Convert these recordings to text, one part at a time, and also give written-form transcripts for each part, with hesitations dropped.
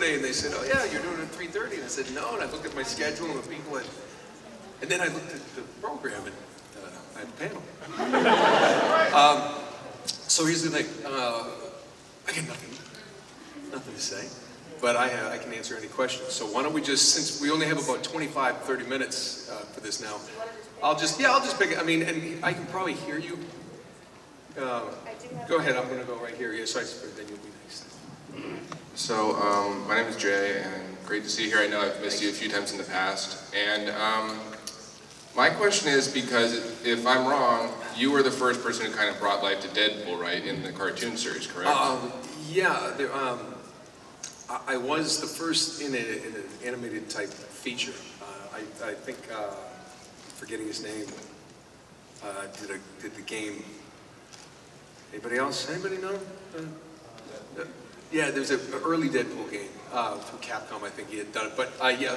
yesterday, and they said, oh yeah, you're doing it at 3:30. And I said, no, and I looked at my schedule and the people and then I looked at the program and I had a panel. So here's the thing, I got nothing to say, but I can answer any questions. So why don't we just, since we only have about 25, 30 minutes for this now, I'll just pick it. I mean, and I can probably hear you. Go ahead, I'm gonna go right here. Yes, then you'll be next. So, my name is Jay, and great to see you here. I know I've missed you a few times in the past. And my question is, because if I'm wrong, you were the first person who kind of brought life to Deadpool, right, in the cartoon series, correct? Yeah, I was the first in an animated type feature. I think, forgetting his name, did the game. Anybody else? Anybody know? Yeah, there's an early Deadpool game from Capcom. I think he had done it. But yeah,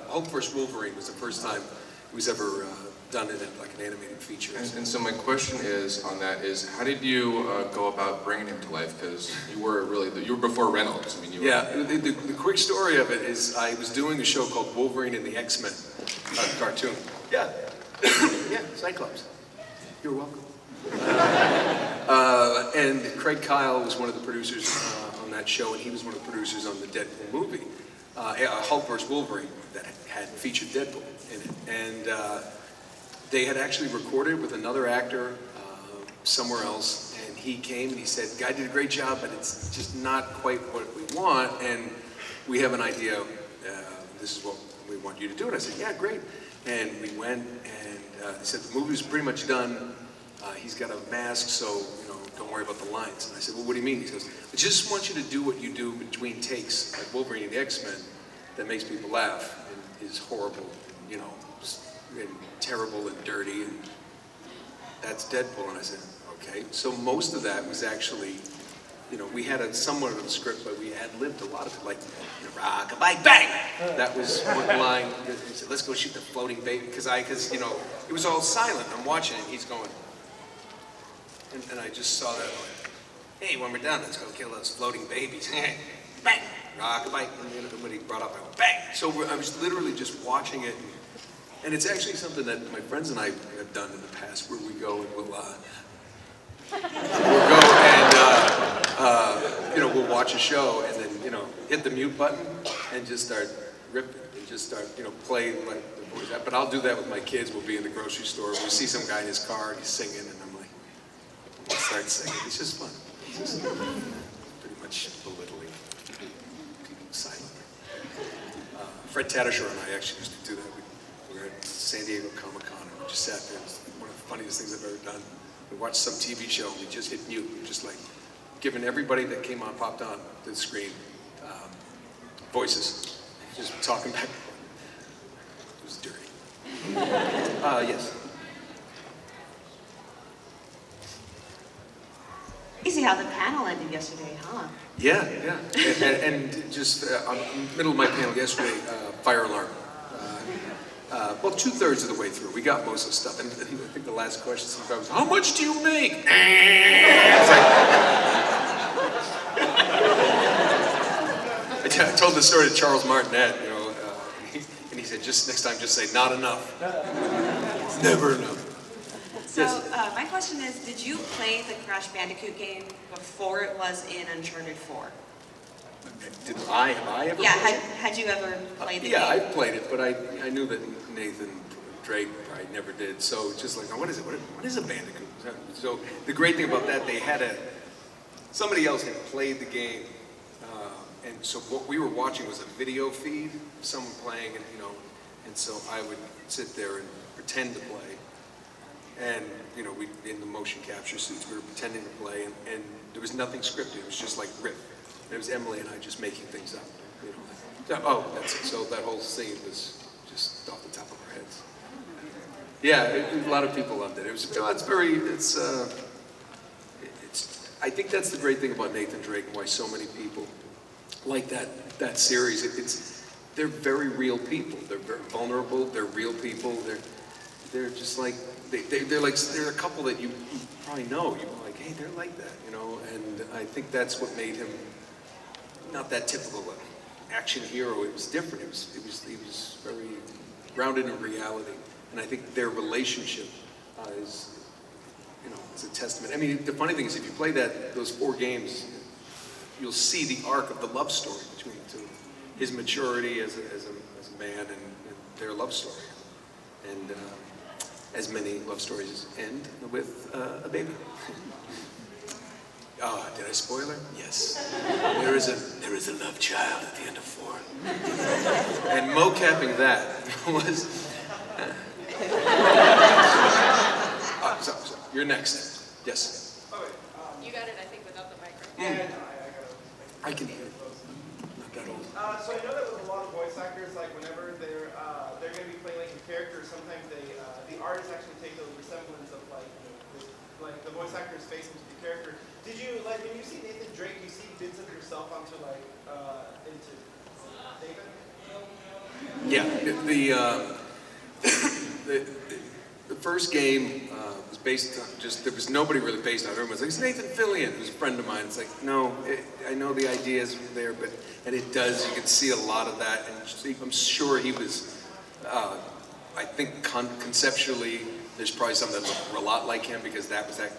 Hulk vs. Wolverine was the first time it was ever done in like an animated feature. And so my question is on that is, how did you go about bringing him to life? Because you were before Reynolds. I mean, you were... The quick story of it is I was doing a show called Wolverine and the X-Men cartoon. Yeah, yeah, Cyclops. You're welcome. And Craig Kyle was one of the producers on that show, and he was one of the producers on the Deadpool movie, Hulk vs. Wolverine, that had featured Deadpool in it. And they had actually recorded with another actor somewhere else, and he came and he said, "Guy did a great job, but it's just not quite what we want, and we have an idea. This is what we want you to do." And I said, "Yeah, great." And we went, and he said, "The movie's pretty much done. He's got a mask, so don't worry about the lines." And I said, "Well, what do you mean?" He goes, "I just want you to do what you do between takes, like Wolverine and the X-Men, that makes people laugh and is horrible, and terrible and dirty, and that's Deadpool." And I said, "Okay." So most of that was actually, we had somewhat of a script, but we ad-libbed a lot of it, like, rock-a-bye, bang! That was one line. He said, "Let's go shoot the floating baby," because it was all silent. I'm watching it, and he's going, and I just saw that, like, "Hey, when we're done, let's go kill those floating babies." Bang! Rock-a-bye. And when he brought up, I went, bang! So I was literally just watching it, and it's actually something that my friends and I have done in the past, where we go and we'll we'll watch a show and then, hit the mute button and just start ripping and just start, playing like the boys. But I'll do that with my kids. We'll be in the grocery store. We'll see some guy in his car and he's singing, and I'm like, we'll start singing. It's just fun. It's just pretty much belittling people silently. Fred Tatasciore and I actually used to do that. We were at San Diego Comic-Con and we just sat there. It was one of the funniest things I've ever done. We watched some TV show and we just hit mute, just like giving everybody that came on, popped on to the screen, voices, just talking back. It was dirty. Yes. Crazy how the panel ended yesterday, huh? Yeah. And just on the middle of my panel yesterday, fire alarm. Well, 2/3 of the way through, we got most of the stuff, and I think the last question was, "How much do you make?" I told the story to Charles Martinet, and he said, "Just next time, just say not enough." It's never enough. So my question is, did you play the Crash Bandicoot game before it was in Uncharted 4? Have I ever played it? Had you ever played the game? Yeah, I played it, but I knew that Nathan Drake probably never did. So just like, what is it? What is a Bandicoot? So the great thing about that, somebody else had played the game, and so what we were watching was a video feed of someone playing, and so I would sit there and pretend to play, and we in the motion capture suits, we were pretending to play, and there was nothing scripted. It was just like rip. And it was Emily and I just making things up. That's it. So that whole scene was just off the top of our heads. Yeah, a lot of people loved it. I think that's the great thing about Nathan Drake and why so many people like that series. They're very real people. They're very vulnerable. They're real people. They're just like they're a couple that you probably know. You're like, hey, they're like that, And I think that's what made him not that typical action hero. It was different. He was very grounded in reality. And I think their relationship is, it's a testament. I mean, the funny thing is, if you play those 4 games, you'll see the arc of the love story between the two. His maturity as a man and their love story. And as many love stories end with a baby. Oh, did I spoil her? Yes. There is a love child at the end of 4. And mocapping that was... so, you're next. Yes. Oh, wait. You got it, I think, without the microphone. Yeah, no, I got it. I can hear it. Not that old. So I know that with a lot of voice actors, like whenever they're going to be playing like a character, sometimes the artists actually take the resemblance of like the voice actor's face into the character. Did you like when you see Nathan Drake, you see bits of yourself onto into Nathan? Yeah. The first game was based on there was nobody really based on it. Everyone was like, it's Nathan Fillion, who's a friend of mine. It's like, no, I know the ideas there, and it does, you can see a lot of that, and I'm sure he was, I think conceptually, there's probably some that look a lot like him, because that was that,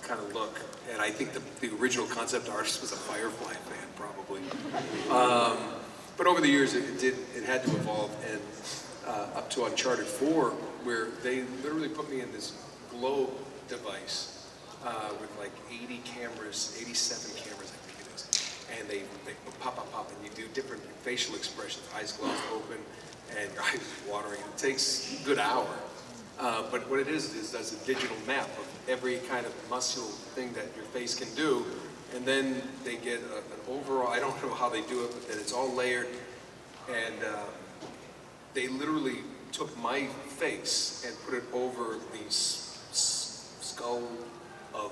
kind of look. And I think the original concept artist was a Firefly fan, probably. But over the years, it had to evolve, and up to Uncharted 4, where they literally put me in this globe device with like 80 cameras, 87 cameras, I think it is. And they pop, and you do different facial expressions, eyes closed, open, and your eyes watering. It takes a good hour. But what it is does a digital map of every kind of muscle thing that your face can do. And then they get an overall, I don't know how they do it, but then it's all layered. And they literally took my face and put it over the skull of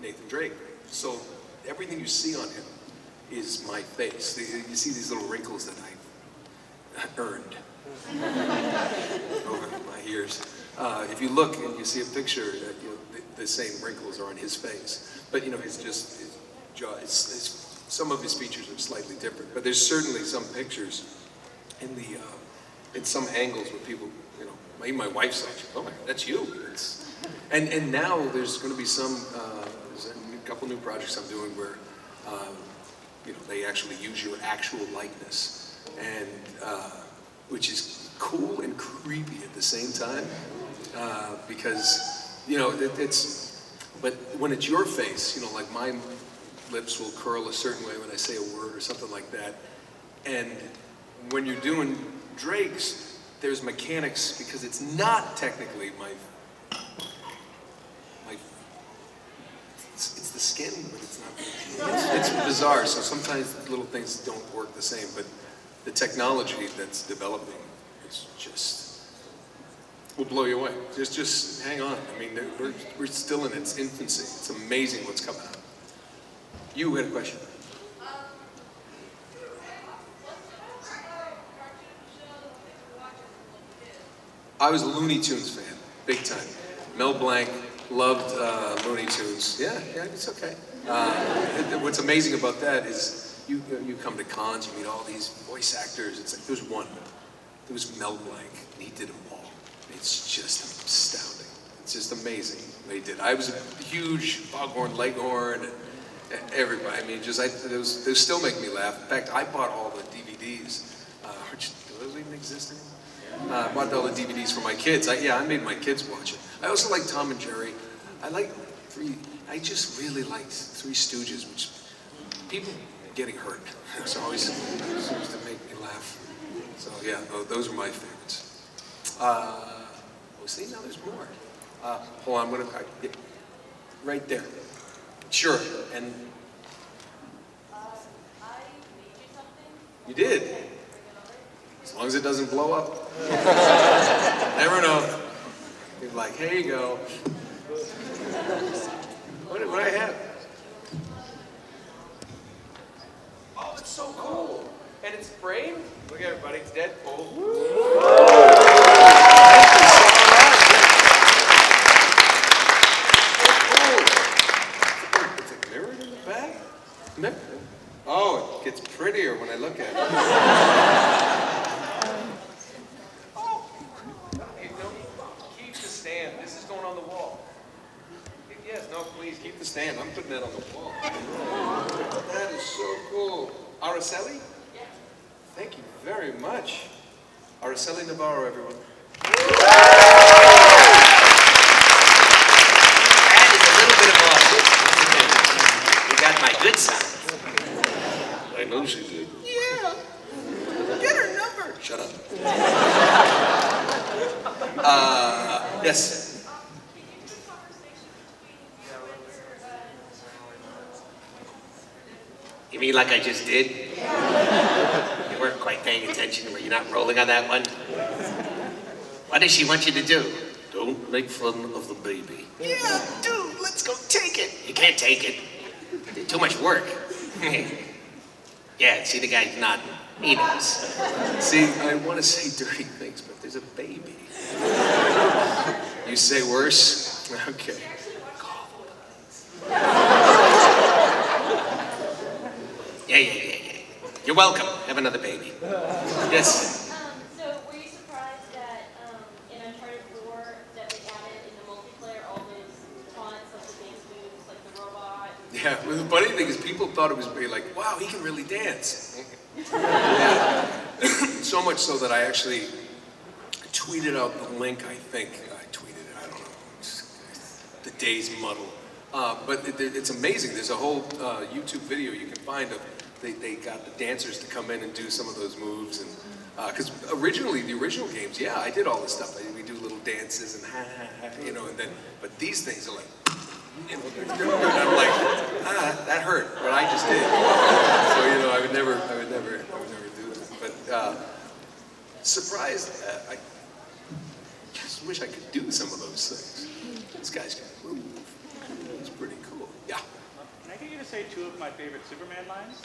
Nathan Drake. So everything you see on him is my face. You see these little wrinkles that I've earned over my years. If you look and you see a picture, the same wrinkles are on his face. But his jaw, some of his features are slightly different. But there's certainly some pictures in some angles where people, even my wife saw it. Oh my God, that's you. And now there's going to be there's a couple new projects I'm doing where, they actually use your actual likeness, and which is cool and creepy at the same time, because but when it's your face, like my lips will curl a certain way when I say a word or something like that, and when you're doing Drake's, there's mechanics, because it's not technically it's the skin, but it's not. It's bizarre. So sometimes little things don't work the same, but the technology that's developing is just will blow you away. Just hang on. I mean, we're still in its infancy. It's amazing what's coming out. You had a question. I was a Looney Tunes fan, big time. Mel Blanc loved Looney Tunes. Yeah, it's okay. What's amazing about that is you come to cons, you meet all these voice actors. It's like there's one. It was Mel Blanc, and he did them all. It's just astounding. It's just amazing what he did. I was a huge Foghorn Leghorn, everybody. I mean, those still make me laugh. In fact, I bought all the DVDs. Do those even exist anymore? I bought all the DVDs for my kids. I made my kids watch it. I also like Tom and Jerry. I just really liked Three Stooges, which people getting hurt. It always seems to make me laugh. So yeah, those are my favorites. See, now there's more. Hold on, right there. Sure, and you did. As long as it doesn't blow up. Never know. You're like, here you go. What do I have? Oh, it's so cool. And it's framed. Look at everybody, it's Deadpool. It's like mirrored in the back. Oh, it gets prettier when this is going on the wall. Yes, no, please, keep the stand. I'm putting that on the wall. That is so cool. Araceli? Yeah. Thank you very much. Araceli Navarro, everyone. That is a little bit of a... You got my good side. I know she did. Yeah. Get her number. Shut up. Yes. You mean like I just did? You weren't quite paying attention. Were you not rolling on that one? What does she want you to do? Don't make fun of the baby. Yeah, dude, let's go take it. You can't take it. Did too much work. Yeah, see the guy's nodding. He knows. See, I want to say dirty things, but there's a baby. You say worse? Okay. Yeah. You're welcome. Have another baby. Yes. So were you surprised that in Uncharted 4 that they added in the multiplayer all those taunts, like the dance moves, like the robot? Yeah, well, the funny thing is people thought it was really like, wow, he can really dance. Yeah. So much so that I actually tweeted out the link, I think. I tweeted it, I don't know. The day's muddle. But it's amazing. There's a whole YouTube video you can find of they got the dancers to come in and do some of those moves, and because originally the original games, yeah, I did all this stuff. We do little dances and and then but these things are like, and I'm like, that hurt what I just did. So I would never do that. But surprised, I just wish I could do some of those things. This guy's can move. It's pretty cool. Yeah. Can I get you to say two of my favorite Superman lines?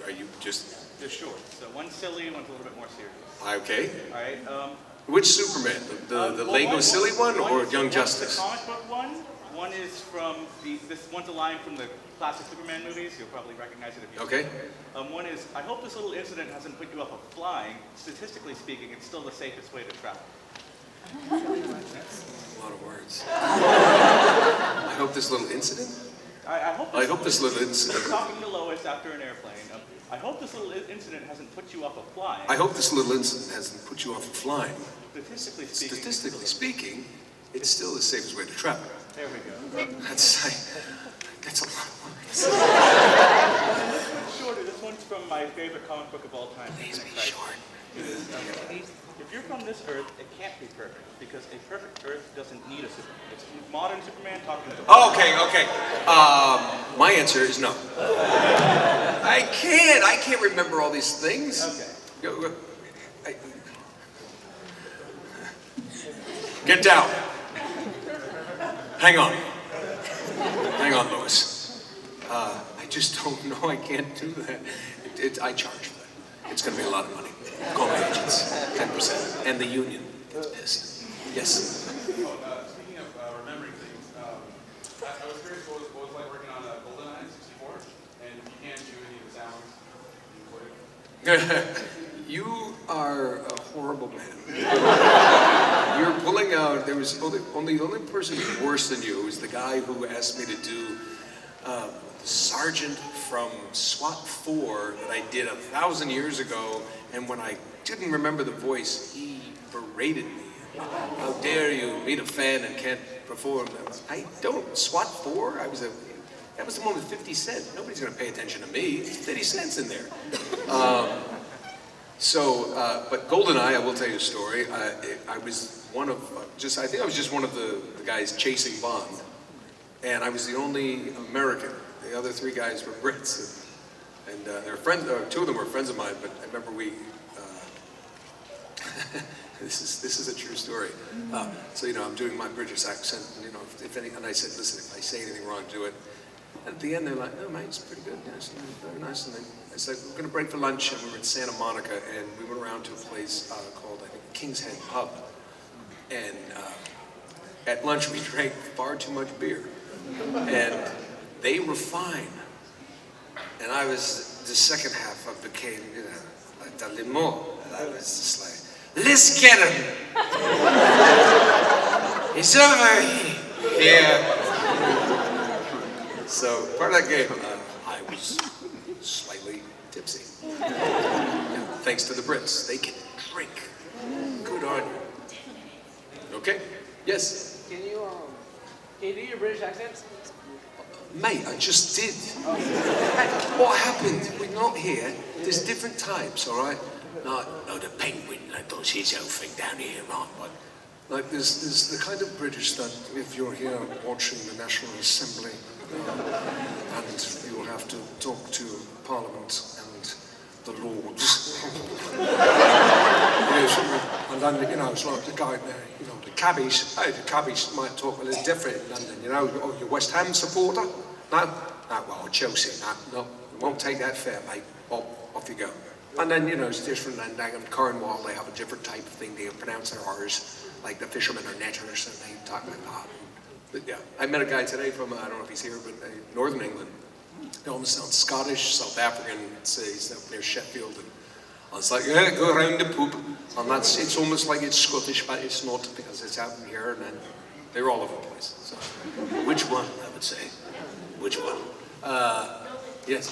Are you just short. So one's silly and one's a little bit more serious. okay? All right. Which Superman? The Well, Lego silly one or is- Young one's Justice? The comic book one. One is from this one's a line from the classic Superman movies. You'll probably recognize it if you. Okay. One is, I hope this little incident hasn't put you off of flying. Statistically speaking, it's still the safest way to travel. A lot of words. I hope this little incident. I hope this little incident. Talking to Lois after an airplane. I hope this little incident hasn't put you off of flying. I hope this little incident hasn't put you off of flying. Statistically speaking, It's still the safest way to travel. there we go. That's a lot of words. Shorter. This one's from my favorite comic book of all time. Please be short. It is, if you're from this Earth, it can't be perfect because a perfect Earth doesn't need a Superman. It's modern Superman talking to. Okay. My answer is no. I can't remember all these things. Okay. Get down. Hang on, Lois. I just don't know. I can't do that. I charge for that. It's going to be a lot of money. Call my agents. 10%. And the union gets pissed. Yes. Speaking of remembering things, I was curious what it was like working on a GoldenEye 64, and you can't do any of the sounds. You are a horrible man. You're pulling out. There was the only person worse than you was the guy who asked me to do the sergeant from SWAT 4 that I did 1,000 years ago, and when I didn't remember the voice, he berated me. How dare you meet a fan and can't perform? I don't. SWAT 4? That was the one with 50 Cent. Nobody's going to pay attention to me. It's 50 cents in there. But GoldenEye, I will tell you a story. I was one of I think I was just one of the guys chasing Bond, and I was the only American. The other three guys were Brits, and they're friends. Two of them were friends of mine. But I remember we. This is a true story. I'm doing my British accent, and and I said, listen, if I say anything wrong, do it. And at the end, they're like, no, mate, it's pretty good. Yes, very nice. And then it's like, we're going to break for lunch, and we were in Santa Monica, and we went around to a place called, I think, King's Head Pub. And at lunch, we drank far too much beer. And they were fine. And I was, the second half, I became, like the limo. And I was just like, let's get him. It's over here. So part of that game, I was slightly tipsy. Yeah, thanks to the Brits, they can drink. Good on you. Okay? Yes, Can you do your British accent? mate. I just did. What happened? We're not here. There's different types, all right? No, the penguin does his own thing down here, right? But like there's the kind of British that if you're here watching the National Assembly, and you'll have to talk to Parliament and the Lords. Yes, and then, it's like the guy there, the cabbies. Hey, the cabbies might talk a little different in London, Oh, you're West Ham supporter? No? No, well, Chelsea, no, we won't take that fare, mate. Off you go. And then, it's different, and down in Cornwall, they have a different type of thing. They pronounce their R's, like the fishermen are netters, and they talk like that. But yeah, I met a guy today from, I don't know if he's here, but Northern England. He almost sounds Scottish, South African, he's up near Sheffield, and I was like, yeah, go around the poop. And it's almost like it's Scottish, but it's not, because it's out in here, and then they're all over the place. So, which one, I would say? Which one? Yes.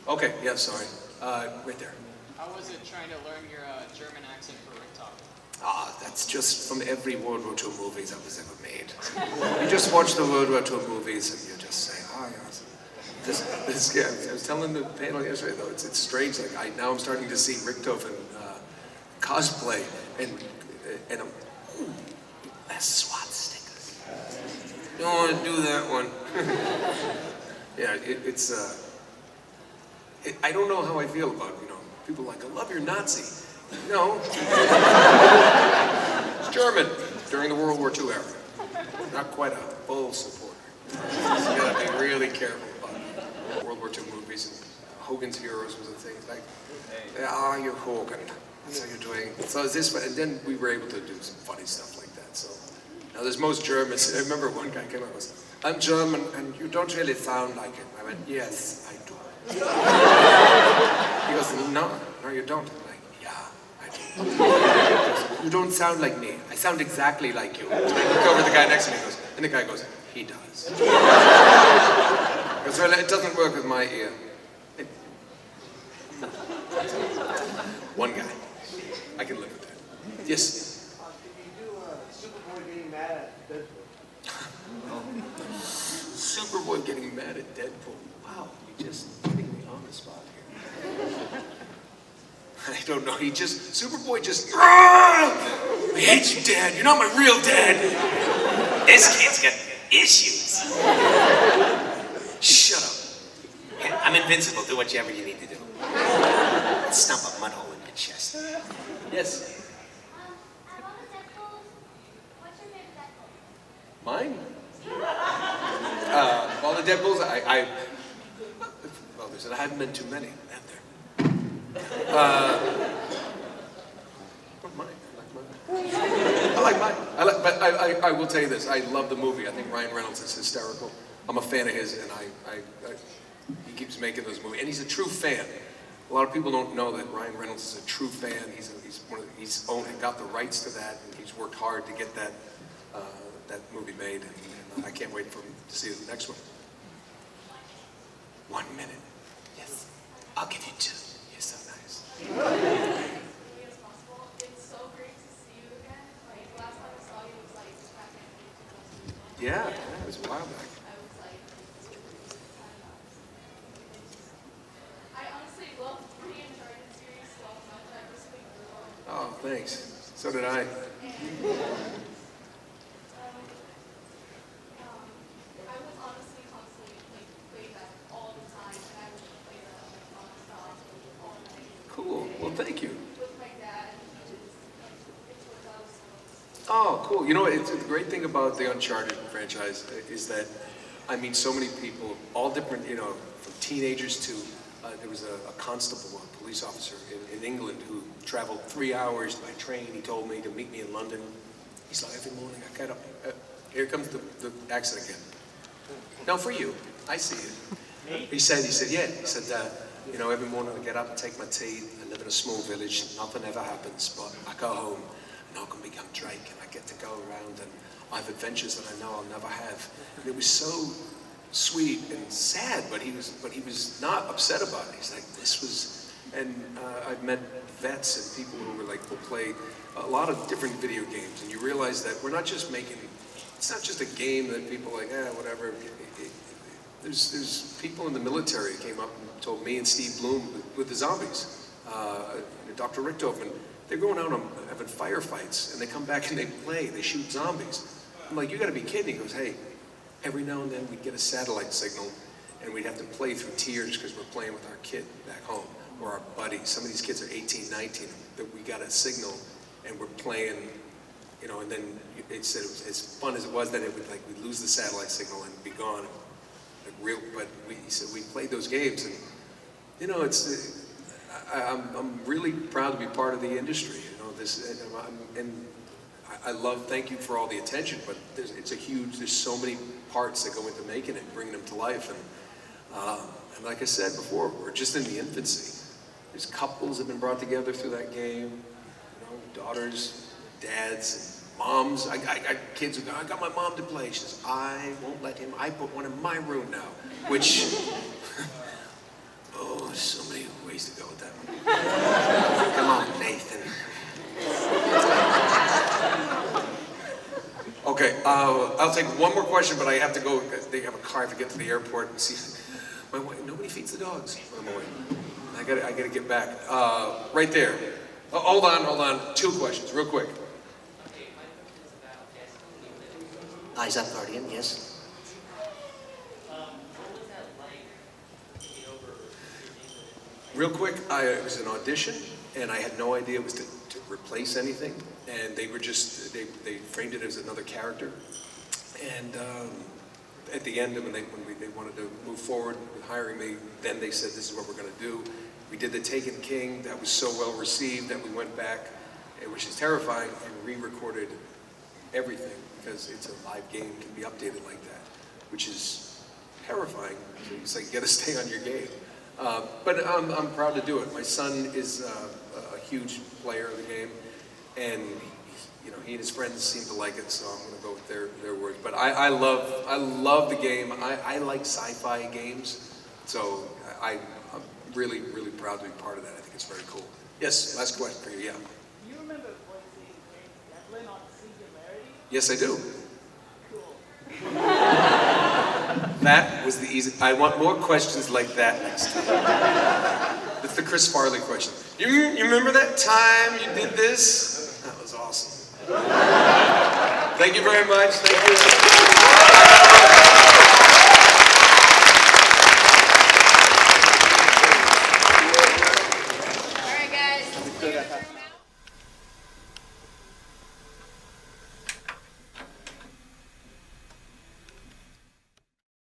Okay, yeah, sorry. Right there. How was it trying to learn your German accent for Rick Talk? That's just from every World War II movies that was ever made. You just watch the World War II movies and you just say, yes. I was telling the panel yesterday though, it's strange. Like now I'm starting to see Richtofen cosplay, and I'm, that's swastikas. Don't want to do that one. Yeah, I don't know how I feel about people like, I love your Nazi. No. It's German during the World War II era. Not quite a full supporter. So you gotta be really careful about World War II movies. And Hogan's Heroes was a thing. It's like, you're Hogan. That's how you're doing. So is this, and then we were able to do some funny stuff like that. So now there's most Germans. I remember one guy came up and said, I'm German and you don't really sound like it. I went, yes, I do. He goes, no, you don't. I'm like, yeah, I do. He goes, you don't sound like me. I sound exactly like you. And I look over at the guy next to me and the guy goes, he does. Because well, it doesn't work with my ear. One guy. I can live with that. Yes? Can you do Superboy getting mad at Deadpool? Superboy getting mad at Deadpool. Wow, you just putting me on the spot here. I don't know, Superboy just, I hate you, Dad, you're not my real dad. This kid's got issues. Shut up. Yeah, I'm invincible. Do whatever you need to do. Stump a mud hole in your chest. Yes? Out of all the Deadpools, what's your favorite Deadpool? Mine? All the Deadpools, there haven't been too many, have there? Mine. I like mine. But I will tell you this, I love the movie. I think Ryan Reynolds is hysterical. I'm a fan of his, and he keeps making those movies, and he's a true fan. A lot of people don't know that Ryan Reynolds is a true fan. He's got the rights to that, and he's worked hard to get that movie made, and I can't wait for him to see the next one. 1 minute. Yes. I'll give you 2. You're so nice. As possible. It's so great to see you again. Like last time I saw you was like back in 2000. Yeah, it was a while back. I was like, I honestly love the Uncharted series so much. I was thinking through all. Oh, thanks. So did I. I was honestly constantly play that all the time, and I would play that like nonstop all night Cool. Well, thank you. with my dad. It's what I was. Oh, cool. It's the great thing about the Uncharted franchise is that I meet so many people, all different, from teenagers to, there was a constable, a police officer in England who traveled 3 hours by train. He told me to meet me in London. He's like, every morning I get up, here comes the accent again. No, for you. I see it. He said, yeah. He said, every morning I get up and take my tea. I live in a small village. Nothing ever happens, but I go home and I can become Drake and I get to go around and I have adventures that I know I'll never have. And it was so sweet and sad, but he was not upset about it. He's like, this was, and I've met vets and people who were like, will play a lot of different video games, and you realize that we're not just making, it's not just a game that people are like, whatever. There's people in the military came up and told me and Steve Bloom with the zombies, Dr. Richtofen, they're going out and having firefights, and they come back and they play, they shoot zombies. I'm like, you gotta be kidding. He goes, hey, every now and then we'd get a satellite signal, and we'd have to play through tears because we're playing with our kid back home, or our buddies. Some of these kids are 18, 19, that we got a signal, and we're playing, you know, and then it said it was as fun as it was, then it would like, we'd lose the satellite signal and be gone. Like real, but he said we played those games, and you know, it's, I'm really proud to be part of the industry, you know, this, and I love, thank you for all the attention, but it's a huge, there's so many parts that go into making it, bringing them to life, and like I said before, we're just in the infancy. There's couples that have been brought together through that game, you know, daughters, dads, and moms. I got kids who go, I got my mom to play. She says, I won't let him, I put one in my room now, which, oh, there's so many ways to go with that one. Come on, Nathan. Okay, I'll take one more question, but I have to go. They have a car to get to the airport and see. My wife, nobody feeds the dogs. I'm away. I gotta get back. Right there. Hold on. 2 questions, real quick. Eyes up, Guardian, yes. Real quick, it was an audition, and I had no idea it was to replace anything, and they were just, they framed it as another character, and at the end, when they wanted to move forward with hiring me, then they said, this is what we're going to do. We did The Taken King, that was so well received that we went back, which is terrifying, and re-recorded everything, because it's a live game, can be updated like that, which is terrifying. So it's like, you got to stay on your game. But I'm proud to do it. My son is a huge player of the game, and you know, he and his friends seem to like it, so I'm going to go with their words. But I love the game. I like sci-fi games, so I'm really proud to be part of that. I think it's very cool. Yes, last question for you. Yeah. Do you remember voicing James Devlin on Singularity? Yes, I do. Cool. That was the easy. I want more questions like that next time. That's the Chris Farley question. You remember that time you did this? That was awesome. Thank you very much. Thank you.